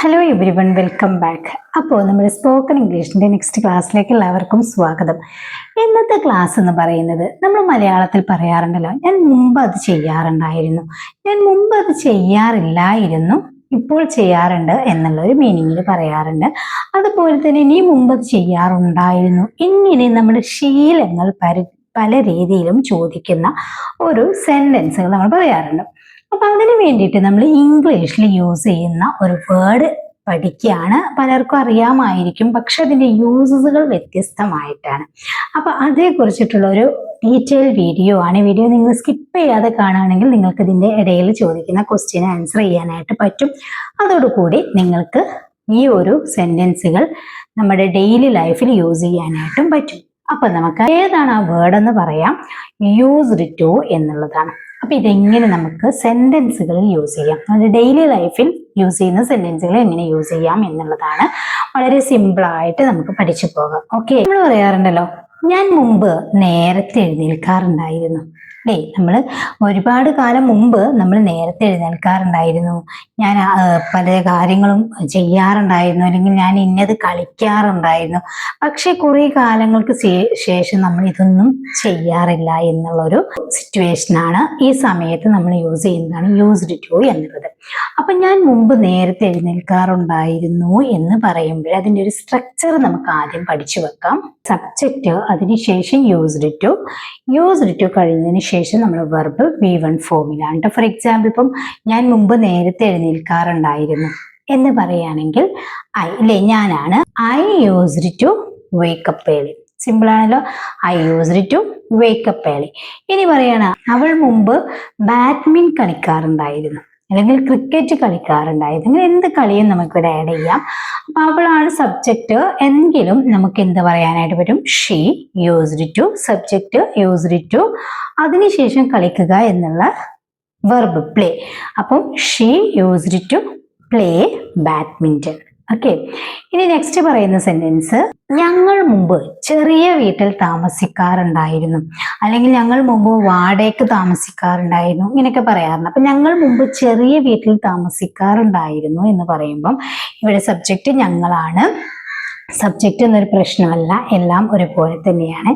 Hello every one, welcome back. അപ്പോൾ നമ്മുടെ spoken ഇംഗ്ലീഷിൻ്റെ next ക്ലാസ്സിലേക്ക് എല്ലാവർക്കും സ്വാഗതം. ഇന്നത്തെ ക്ലാസ് എന്ന് പറയുന്നത് നമ്മൾ മലയാളത്തിൽ പറയാറുണ്ടല്ലോ, ഞാൻ മുമ്പ് അത് ചെയ്യാറുണ്ടായിരുന്നു, ഞാൻ മുമ്പ് അത് ചെയ്യാറില്ലായിരുന്നു, ഇപ്പോൾ ചെയ്യാറുണ്ട് എന്നുള്ള ഒരു മീനിങ്ങിൽ പറയാറുണ്ട്. അതുപോലെ തന്നെ നീ മുമ്പ് അത് ചെയ്യാറുണ്ടായിരുന്നു, ഇങ്ങനെ നമ്മുടെ ശീലങ്ങൾ പല രീതിയിലും ചോദിക്കുന്ന ഒരു സെന്റൻസുകൾ നമ്മൾ പറയാറുണ്ട്. അപ്പൊ അതിന് വേണ്ടിയിട്ട് നമ്മൾ ഇംഗ്ലീഷിൽ യൂസ് ചെയ്യുന്ന ഒരു വേർഡ് പഠിക്കുകയാണ്. പലർക്കും അറിയാമായിരിക്കും, പക്ഷെ അതിന്റെ യൂസസുകൾ വ്യത്യസ്തമായിട്ടാണ്. അപ്പൊ അതേക്കുറിച്ചിട്ടുള്ള ഒരു ഡീറ്റെയിൽ വീഡിയോ ആണ്. വീഡിയോ നിങ്ങൾ സ്കിപ്പ് ചെയ്യാതെ കാണുകയാണെങ്കിൽ നിങ്ങൾക്ക് ഇതിന്റെ ഇടയിൽ ചോദിക്കുന്ന ക്വസ്റ്റ്യൻ ആൻസർ ചെയ്യാനായിട്ട് പറ്റും. അതോടുകൂടി നിങ്ങൾക്ക് ഈ ഒരു സെന്റൻസുകൾ നമ്മുടെ ഡെയിലി ലൈഫിൽ യൂസ് ചെയ്യാനായിട്ടും പറ്റും. അപ്പൊ നമുക്ക് ഏതാണ് ആ വേർഡ് എന്ന് പറയാം, യൂസ്ഡ് ടു എന്നുള്ളതാണ്. അപ്പൊ ഇതെങ്ങനെ നമുക്ക് സെന്റൻസുകളിൽ യൂസ് ചെയ്യാം, നമ്മുടെ ഡെയിലി ലൈഫിൽ യൂസ് ചെയ്യുന്ന സെന്റൻസുകൾ എങ്ങനെ യൂസ് ചെയ്യാം എന്നുള്ളതാണ്. വളരെ സിമ്പിൾ ആയിട്ട് നമുക്ക് പഠിച്ചു പോകാം. ഓക്കെ, നമ്മൾ പറയാറുണ്ടല്ലോ, ഞാൻ മുമ്പ് നേരത്തെ എഴുന്നേൽക്കാറുണ്ടായിരുന്നു അല്ലേ. നമ്മൾ ഒരുപാട് കാലം മുമ്പ് നമ്മൾ നേരത്തെ എഴുന്നേൽക്കാറുണ്ടായിരുന്നു, ഞാൻ പല കാര്യങ്ങളും ചെയ്യാറുണ്ടായിരുന്നു, അല്ലെങ്കിൽ ഞാൻ ഇന്നത് കളിക്കാറുണ്ടായിരുന്നു. പക്ഷെ കുറെ കാലങ്ങൾക്ക് ശേഷം നമ്മൾ ഇതൊന്നും ചെയ്യാറില്ല എന്നുള്ളൊരു സിറ്റുവേഷനാണ് ഈ സമയത്ത് നമ്മൾ യൂസ് ചെയ്യുന്നതാണ് യൂസ്ഡ് ടു എന്നുള്ളത്. അപ്പൊ ഞാൻ മുമ്പ് നേരത്തെ എഴുന്നേൽക്കാറുണ്ടായിരുന്നു എന്ന് പറയുമ്പോൾ അതിൻ്റെ ഒരു സ്ട്രക്ചർ നമുക്ക് ആദ്യം പഠിച്ചു വെക്കാം. സബ്ജക്റ്റ്, അതിനുശേഷം യൂസ്ഡ് ടു കഴിഞ്ഞതിന് ശേഷം നമ്മൾ വെർബ് V1 ഫോമിലാണ്. ഫോർ എക്സാമ്പിൾ, ഇപ്പം ഞാൻ മുമ്പ് നേരത്തെ എഴുന്നേൽക്കാറുണ്ടായിരുന്നു എന്ന് പറയുകയാണെങ്കിൽ ഞാനാണ്. I used to wake up early. Simple ആണല്ലോ, I used to wake up early. ഇനി പറയാണ്, അവൾ മുമ്പ് ബാഡ്മിന്റൺ കളിക്കാറുണ്ടായിരുന്നു, അല്ലെങ്കിൽ ക്രിക്കറ്റ് കളിക്കാറുണ്ടായിരുന്നു. അങ്ങനെ എന്ത് കളിയും നമുക്കിവിടെ ആഡ് ചെയ്യാം. അപ്പൊ അവളാണ് സബ്ജക്റ്റ് എങ്കിലും നമുക്ക് എന്ത് പറയാനായിട്ട് പറ്റും, she used to, subject used to, അതിനുശേഷം കളിക്കുക എന്നുള്ള വെർബ് പ്ലേ. അപ്പം she used to play badminton. Okay, ഇനി നെക്സ്റ്റ് പറയുന്ന സെന്റൻസ്, ഞങ്ങൾ മുമ്പ് ചെറിയ വീട്ടിൽ താമസിക്കാറുണ്ടായിരുന്നു, അല്ലെങ്കിൽ ഞങ്ങൾ മുമ്പ് വാടകയ്ക്ക് താമസിക്കാറുണ്ടായിരുന്നു, ഇങ്ങനെയൊക്കെ പറയാറുണ്ട്. അപ്പൊ ഞങ്ങൾ മുമ്പ് ചെറിയ വീട്ടിൽ താമസിക്കാറുണ്ടായിരുന്നു എന്ന് പറയുമ്പം ഇവിടെ സബ്ജക്റ്റ് ഞങ്ങളാണ്. സബ്ജക്റ്റ് എന്നൊരു പ്രശ്നമല്ല, എല്ലാം ഒരുപോലെ തന്നെയാണ്.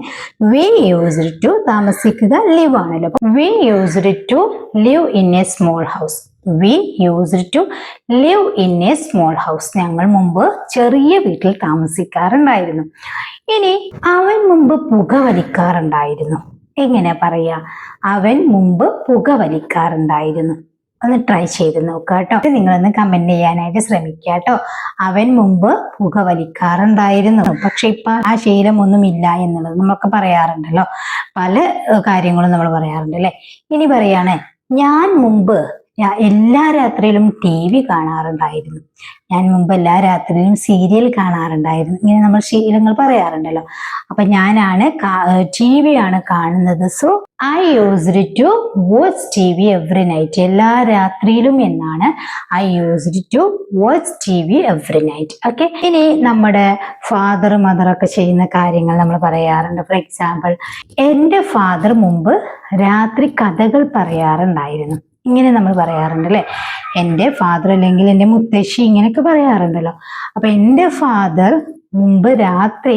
വി യൂസ്ഡ് ടു, താമസിക്കുക ലിവ് ആണല്ലോ. We used to live in a small house. We used to live in a small house. ഞങ്ങൾ മുമ്പ് ചെറിയ വീട്ടിൽ താമസിക്കാറുണ്ടായിരുന്നു. ഇനി അവൻ മുമ്പ് പുകവലിക്കാറുണ്ടായിരുന്നു. എങ്ങനെ പറയാ, അവൻ മുമ്പ് പുകവലിക്കാറുണ്ടായിരുന്നു. ഒന്ന് ട്രൈ ചെയ്ത് നോക്കുക കേട്ടോ. നിങ്ങളൊന്ന് കമന്റ് ചെയ്യാനായിട്ട് ശ്രമിക്കുക കേട്ടോ. അവൻ മുമ്പ് പുകവലിക്കാറുണ്ടായിരുന്നു, പക്ഷെ ഇപ്പൊ ആ ശീലമൊന്നും ഇല്ല എന്നുള്ളത് നമ്മളൊക്കെ പറയാറുണ്ടല്ലോ, പല കാര്യങ്ങളും നമ്മൾ പറയാറുണ്ട് അല്ലെ. ഇനി പറയാണ്, ഞാൻ മുമ്പ് എല്ലാ രാത്രിയിലും TV കാണാറുണ്ടായിരുന്നു, ഞാൻ മുമ്പ് എല്ലാ രാത്രിയിലും സീരിയൽ കാണാറുണ്ടായിരുന്നു. ഇങ്ങനെ നമ്മൾ ശീലങ്ങൾ പറയാറുണ്ടല്ലോ. അപ്പൊ ഞാനാണ് TV ആണ് കാണുന്നത്. So I used to watch TV every night. എല്ലാ രാത്രിയിലും എന്നാണ്, I used to watch TV every night. Okay, ഇനി നമ്മുടെ ഫാദർ മദർ ഒക്കെ ചെയ്യുന്ന കാര്യങ്ങൾ നമ്മൾ പറയാറുണ്ട്. ഫോർ എക്സാമ്പിൾ, എൻ്റെ ഫാദർ മുമ്പ് രാത്രി കഥകൾ പറയാറുണ്ടായിരുന്നു. ഇങ്ങനെ നമ്മൾ പറയാറുണ്ട് അല്ലെ. എൻ്റെ ഫാദർ അല്ലെങ്കിൽ എൻ്റെ മുത്തശ്ശി, ഇങ്ങനെയൊക്കെ പറയാറുണ്ടല്ലോ. അപ്പൊ എൻ്റെ ഫാദർ മുമ്പ് രാത്രി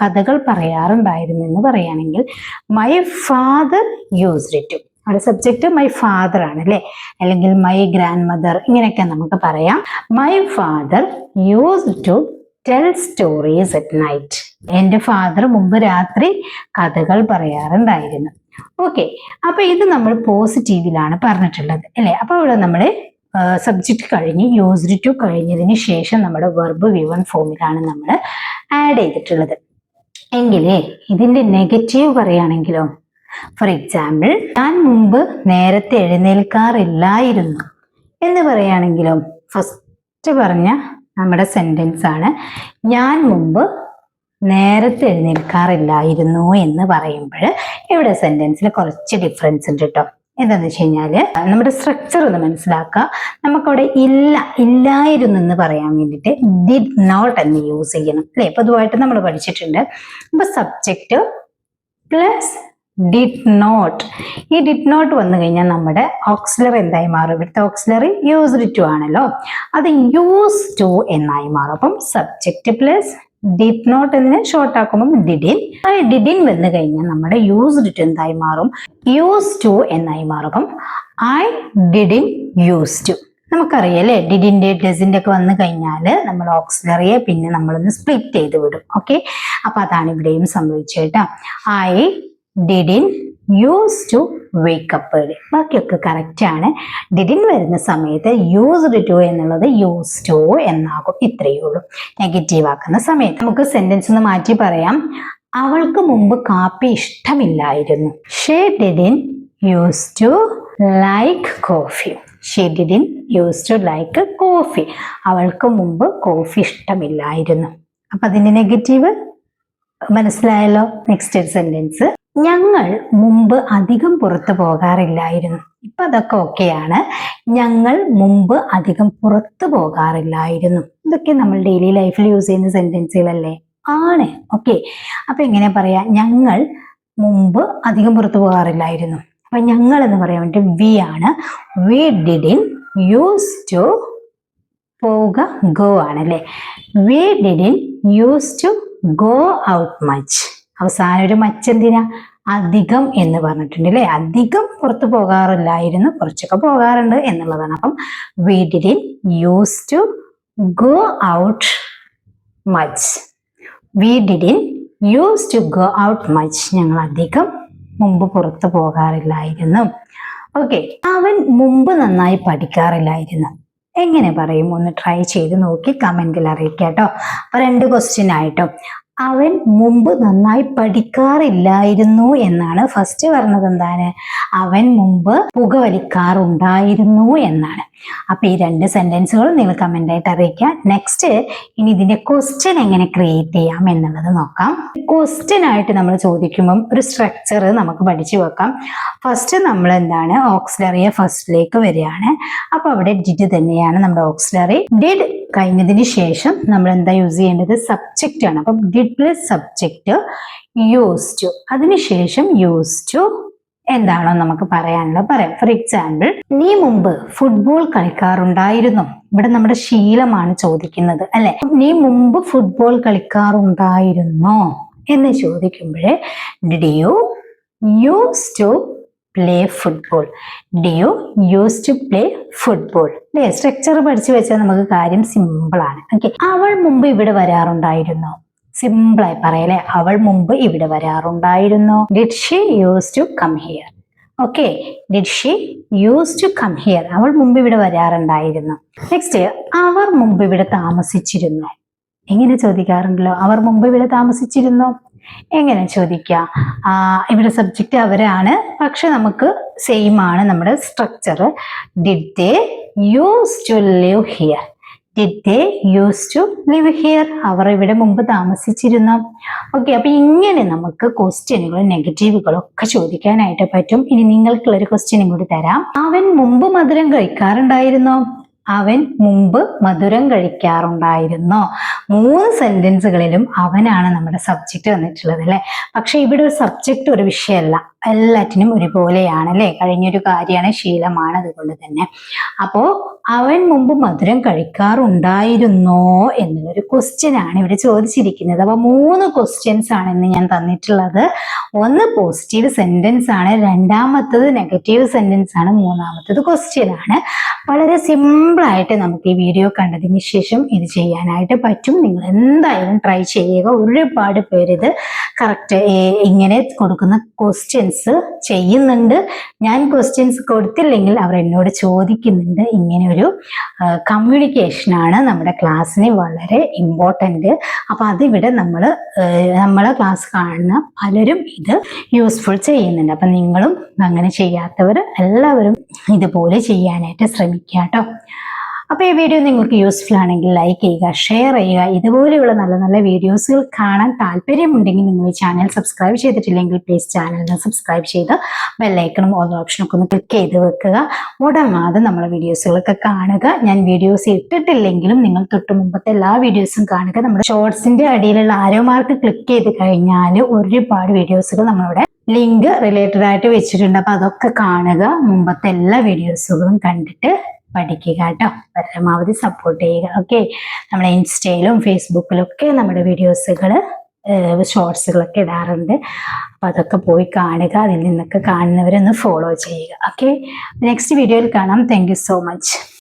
കഥകൾ പറയാറുണ്ടായിരുന്നു എന്ന് പറയുകയാണെങ്കിൽ മൈ ഫാദർ യൂസ്ഡ് ടു. അവിടെ സബ്ജക്റ്റ് മൈ ഫാദർ ആണ് അല്ലെ, അല്ലെങ്കിൽ മൈ ഗ്രാൻഡ് മദർ, ഇങ്ങനെയൊക്കെ നമുക്ക് പറയാം. My father used to tell stories at night. എൻ്റെ ഫാദർ മുമ്പ് രാത്രി കഥകൾ പറയാറുണ്ടായിരുന്നു. ഓക്കെ, അപ്പൊ ഇത് നമ്മൾ പോസിറ്റീവിലാണ് പറഞ്ഞിട്ടുള്ളത് അല്ലെ. അപ്പൊ ഇവിടെ നമ്മൾ സബ്ജക്റ്റ് കഴിഞ്ഞ് യൂസ്ഡ് ടു കഴിഞ്ഞതിന് ശേഷം നമ്മുടെ വെർബ് V1 ഫോമിലാണ് നമ്മൾ ആഡ് ചെയ്തിട്ടുള്ളത്. എങ്കിലേ ഇതിന്റെ നെഗറ്റീവ് പറയുകയാണെങ്കിലോ, ഫോർ എക്സാമ്പിൾ, ഞാൻ മുമ്പ് നേരത്തെ എഴുന്നേൽക്കാറില്ലായിരുന്നു എന്ന് പറയുകയാണെങ്കിലോ, ഫസ്റ്റ് പറഞ്ഞ നമ്മുടെ സെന്റൻസ് ആണ് ഞാൻ മുമ്പ് നേരത്തെ എഴുന്നേൽക്കാറില്ലായിരുന്നു എന്ന് പറയുമ്പോൾ ഇവിടെ സെന്റൻസിൽ കുറച്ച് ഡിഫറൻസ് ഉണ്ട് കേട്ടോ. എന്താന്ന് വെച്ച് കഴിഞ്ഞാല് നമ്മുടെ സ്ട്രക്ചർ ഒന്ന് മനസ്സിലാക്കുക. നമുക്കവിടെ ഇല്ലായിരുന്നു എന്ന് പറയാൻ വേണ്ടിയിട്ട് ഡിഡ് നോട്ട് എന്ന് യൂസ് ചെയ്യണം അല്ലെ. പൊതുവായിട്ട് നമ്മൾ പഠിച്ചിട്ടുണ്ട്. അപ്പൊ സബ്ജക്റ്റ് പ്ലസ് ഡിഡ് നോട്ട്. ഈ ഡിഡ് നോട്ട് വന്നു കഴിഞ്ഞാൽ നമ്മുടെ ഓക്സിലറി എന്തായി മാറും? ഇവിടുത്തെ ഓക്സിലറി യൂസ്ഡ് ടു ആണല്ലോ, അത് യൂസ് ടു എന്നായി മാറും. അപ്പം സബ്ജക്റ്റ് പ്ലസ് ഡിഡ് നോട്ട് എന്ന് ഷോർട്ട് ആക്കുമ്പോൾ ഡിഡിൻ. ഡിഡിൻ വന്നു കഴിഞ്ഞാൽ നമ്മുടെ യൂസ്ഡ് ടു എന്തായി മാറും? യൂസ് ടു എന്നായി മാറും. അപ്പം ഐ ഡിഡിൻ യൂസ് ടു. നമുക്കറിയാം അല്ലെ, ഡിഡിന്റെ ഡസിന്റെ ഒക്കെ വന്നു കഴിഞ്ഞാൽ നമ്മൾ ഓക്സിലറിയെ പിന്നെ നമ്മളൊന്ന് സ്പ്ലിറ്റ് ചെയ്ത് വിടും. ഓക്കെ, അപ്പൊ അതാണ് ഇവിടെയും സംഭവിച്ചേട്ടാ. I didn't use to wake up early. ബാക്കിയൊക്കെ കറക്റ്റ് ആണ്. ഡിഡിൻ വരുന്ന സമയത്ത് യൂസ്ഡ് ടു എന്നുള്ളത് യൂസ് ടു എന്നാകും. ഇത്രയേ ഉള്ളൂ. നെഗറ്റീവ് ആക്കുന്ന സമയത്ത് നമുക്ക് സെന്റൻസ് ഒന്ന് മാറ്റി പറയാം. അവൾക്ക് മുമ്പ് കാപ്പി ഇഷ്ടമില്ലായിരുന്നു. She didn't use to like coffee. She didn't use to like coffee. അവൾക്ക് മുമ്പ് കോഫി ഇഷ്ടമില്ലായിരുന്നു. അപ്പൊ അതിന്റെ നെഗറ്റീവ് മനസ്സിലായല്ലോ. നെക്സ്റ്റ് സെന്റൻസ്, ഞങ്ങൾ മുമ്പ് അധികം പുറത്തു പോകാറില്ലായിരുന്നു. ഇപ്പൊ അതൊക്കെ ഓക്കെയാണ്. ഞങ്ങൾ മുമ്പ് അധികം പുറത്തു പോകാറില്ലായിരുന്നു. ഇതൊക്കെ നമ്മൾ ഡെയിലി ലൈഫിൽ യൂസ് ചെയ്യുന്ന സെന്റൻസുകളല്ലേ? ആണ്. ഓക്കെ, അപ്പൊ എങ്ങനെ പറയാ? ഞങ്ങൾ മുമ്പ് അധികം പുറത്തു പോകാറില്ലായിരുന്നു. അപ്പൊ ഞങ്ങൾ എന്ന് പറയാൻ വേണ്ടി വി ആണ്. വി ഡിഡിൻ യൂസ് ടു പോവുക ഗോ ആണല്ലേ. We didn't use to go out much. അവസാനം ഒരു മച്ച് എന്തിനാ? അധികം എന്ന് പറഞ്ഞിട്ടുണ്ട് അല്ലെ. അധികം പുറത്തു പോകാറില്ലായിരുന്നു, കുറച്ചൊക്കെ പോകാറുണ്ട് എന്നുള്ളതാണ്. അപ്പം we didn't use to go out much. We didn't use to go out much. ഞങ്ങൾ അധികം മുമ്പ് പുറത്തു പോകാറില്ലായിരുന്നു. ഓക്കെ, അവൻ മുമ്പ് നന്നായി പഠിക്കാറില്ലായിരുന്നു. എങ്ങനെ പറയും? ഒന്ന് ട്രൈ ചെയ്ത് നോക്കി കമന്റിൽ അറിയിക്കാം കേട്ടോ. അപ്പൊ 2 ക്വസ്റ്റ്യൻ ആയിട്ടോ. അവൻ മുമ്പ് നന്നായി പഠിക്കാറില്ലായിരുന്നു എന്നാണ്. ഫസ്റ്റ് പറഞ്ഞത് എന്താണ്? അവൻ മുമ്പ് പുകവലിക്കാറുണ്ടായിരുന്നു എന്നാണ്. അപ്പൊ ഈ 2 സെന്റൻസുകളും നിങ്ങൾ കമന്റ് ആയിട്ട് അറിയിക്കാം. നെക്സ്റ്റ് ഇനി ഇതിന്റെ ക്വസ്റ്റ്യൻ എങ്ങനെ ക്രിയേറ്റ് ചെയ്യാം എന്നുള്ളത് നോക്കാം. ക്വസ്റ്റ്യൻ ആയിട്ട് നമ്മൾ ചോദിക്കുമ്പം ഒരു സ്ട്രക്ചർ നമുക്ക് പഠിച്ചു വെക്കാം. ഫസ്റ്റ് നമ്മൾ എന്താണ്? ഓക്സിലറിയെ ഫസ്റ്റിലേക്ക് വരികയാണ്. അപ്പൊ അവിടെ ഡിഡ് തന്നെയാണ് നമ്മുടെ ഓക്സിലറി. ഡിഡ് കഴിഞ്ഞതിന് ശേഷം നമ്മൾ എന്താ യൂസ് ചെയ്യേണ്ടത്? സബ്ജക്റ്റ് ആണ്. അപ്പം did plus subject use to. അതിനുശേഷം യൂസ് ടു എന്താണോ നമുക്ക് പറയാനുള്ളത് പറയാം. ഫോർ എക്സാമ്പിൾ, നീ മുമ്പ് ഫുട്ബോൾ കളിക്കാറുണ്ടായിരുന്നോ? ഇവിടെ നമ്മുടെ ശീലമാണ് ചോദിക്കുന്നത് അല്ലെ. നീ മുമ്പ് ഫുട്ബോൾ കളിക്കാറുണ്ടായിരുന്നോ എന്ന് ചോദിക്കുമ്പോഴേ did you use to play football. Do you use to play football അല്ലേ? സ്ട്രക്ചർ പഠിച്ചു വെച്ചാൽ നമുക്ക് കാര്യം സിമ്പിൾ ആണ്. ഓക്കെ, അവൾ മുമ്പ് ഇവിടെ വരാറുണ്ടായിരുന്നോ? സിമ്പിളായി പറയല്ലേ, അവൾ മുമ്പ് ഇവിടെ വരാറുണ്ടായിരുന്നോ? Did she use to come here? Okay, did she use to come here? അവൾ മുമ്പ് ഇവിടെ വരാറുണ്ടായിരുന്നു. നെക്സ്റ്റ്, അവർ മുമ്പ് ഇവിടെ താമസിച്ചിരുന്നോ? എങ്ങനെ ചോദിക്കാറുണ്ടല്ലോ, അവർ മുമ്പ് ഇവിടെ താമസിച്ചിരുന്നോ? എങ്ങനെ ചോദിക്കാം? ഇവിടെ സബ്ജക്റ്റ് അവരാണ്, പക്ഷെ നമുക്ക് സെയിം ആണ് നമ്മുടെ structure. Did they use to live here? Did they use to live here? അവർ ഇവിടെ മുമ്പ് താമസിച്ചിരുന്നു. ഓക്കെ, അപ്പൊ ഇങ്ങനെ നമുക്ക് ക്വസ്റ്റ്യനുകളും നെഗറ്റീവുകളും ഒക്കെ ചോദിക്കാനായിട്ട് പറ്റും. ഇനി നിങ്ങൾക്കുള്ളൊരു ക്വസ്റ്റ്യനും കൂടി തരാം. അവൻ മുമ്പ് മധുരം കഴിക്കാറുണ്ടായിരുന്നോ? അവൻ മുമ്പ് മധുരം കഴിക്കാറുണ്ടായിരുന്നോ? 3 സെന്റൻസുകളിലും അവനാണ് നമ്മുടെ സബ്ജക്റ്റ് വന്നിട്ടുള്ളത് അല്ലെ. പക്ഷെ ഇവിടെ ഒരു സബ്ജക്റ്റ് ഒരു വിഷയമല്ല, എല്ലാറ്റിനും ഒരുപോലെയാണ് അല്ലെ. കഴിഞ്ഞൊരു കാര്യമാണ്, ശീലമാണ്. അതുകൊണ്ട് തന്നെ അപ്പോ അവൻ മുമ്പ് മധുരം കഴിക്കാറുണ്ടായിരുന്നോ എന്നുള്ളൊരു ക്വസ്റ്റ്യൻ ആണ് ഇവിടെ ചോദിച്ചിരിക്കുന്നത്. അപ്പൊ 3 ക്വസ്റ്റ്യൻസ് ആണ് ഇന്ന് ഞാൻ തന്നിട്ടുള്ളത്. ഒന്ന് പോസിറ്റീവ് സെന്റൻസ് ആണ്, രണ്ടാമത്തത് നെഗറ്റീവ് സെന്റൻസ് ആണ്, മൂന്നാമത്തത് ക്വസ്റ്റ്യൻ ആണ്. വളരെ സിമ്പിൾ ആയിട്ട് നമുക്ക് ഈ വീഡിയോ കണ്ടതിന് ശേഷം ഇത് ചെയ്യാനായിട്ട് പറ്റും. നിങ്ങൾ എന്തായാലും ട്രൈ ചെയ്യുക. ഒരുപാട് പേര് ഇത് കറക്റ്റ് ഇങ്ങനെ കൊടുക്കുന്ന ക്വസ്റ്റ്യൻസ് ചെയ്യുന്നുണ്ട്. ഞാൻ ക്വസ്റ്റ്യൻസ് കൊടുത്തില്ലെങ്കിൽ അവർ എന്നോട് ചോദിക്കുന്നുണ്ട്. ഇങ്ങനെ ഒരു കമ്മ്യൂണിക്കേഷനാണ് നമ്മുടെ ക്ലാസ്സിന് വളരെ ഇമ്പോർട്ടൻ്റ്. അപ്പൊ അതിവിടെ നമ്മളെ ക്ലാസ് കാണുന്ന പലരും ഇത് യൂസ്ഫുൾ ചെയ്യുന്നുണ്ട്. അപ്പൊ നിങ്ങളും അങ്ങനെ ചെയ്യാത്തവർ എല്ലാവരും ഇതുപോലെ ചെയ്യാനായിട്ട് ശ്രമിക്കുക കേട്ടോ. അപ്പൊ ഈ വീഡിയോ നിങ്ങൾക്ക് യൂസ്ഫുൾ ആണെങ്കിൽ ലൈക്ക് ചെയ്യുക, ഷെയർ ചെയ്യുക. ഇതുപോലെയുള്ള നല്ല നല്ല വീഡിയോസുകൾ കാണാൻ താല്പര്യമുണ്ടെങ്കിൽ നിങ്ങൾ ഈ ചാനൽ സബ്സ്ക്രൈബ് ചെയ്തിട്ടില്ലെങ്കിൽ പ്ലീസ് ചാനലിന് സബ്സ്ക്രൈബ് ചെയ്ത് ബെല്ലൈക്കണും ഓൾ ഓപ്ഷനൊക്കെ ഒന്ന് ക്ലിക്ക് ചെയ്ത് വെക്കുക. മുടങ്ങാതെ നമ്മളെ വീഡിയോസുകളൊക്കെ കാണുക. ഞാൻ വീഡിയോസ് ഇട്ടിട്ടില്ലെങ്കിലും നിങ്ങൾ തൊട്ട് മുമ്പത്തെ എല്ലാ വീഡിയോസും കാണുക. നമ്മുടെ ഷോർട്സിന്റെ അടിയിലുള്ള ആരോ മാർക്ക് ക്ലിക്ക് ചെയ്ത് കഴിഞ്ഞാൽ ഒരുപാട് വീഡിയോസുകൾ നമ്മളിവിടെ ലിങ്ക് റിലേറ്റഡ് ആയിട്ട് വെച്ചിട്ടുണ്ട്. അപ്പൊ അതൊക്കെ കാണുക. മുമ്പത്തെ എല്ലാ വീഡിയോസുകളും കണ്ടിട്ട് പഠിക്കുക കേട്ടോ. പരമാവധി സപ്പോർട്ട് ചെയ്യുക. ഓക്കെ, നമ്മളെ ഇൻസ്റ്റയിലും ഫേസ്ബുക്കിലും ഒക്കെ നമ്മുടെ വീഡിയോസുകൾ ഷോർട്സുകളൊക്കെ ഇടാറുണ്ട്. അപ്പൊ അതൊക്കെ പോയി കാണുക. അതിൽ നിന്നൊക്കെ കാണുന്നവരൊന്ന് ഫോളോ ചെയ്യുക. ഓക്കെ, നെക്സ്റ്റ് വീഡിയോയിൽ കാണാം. Thank you so much.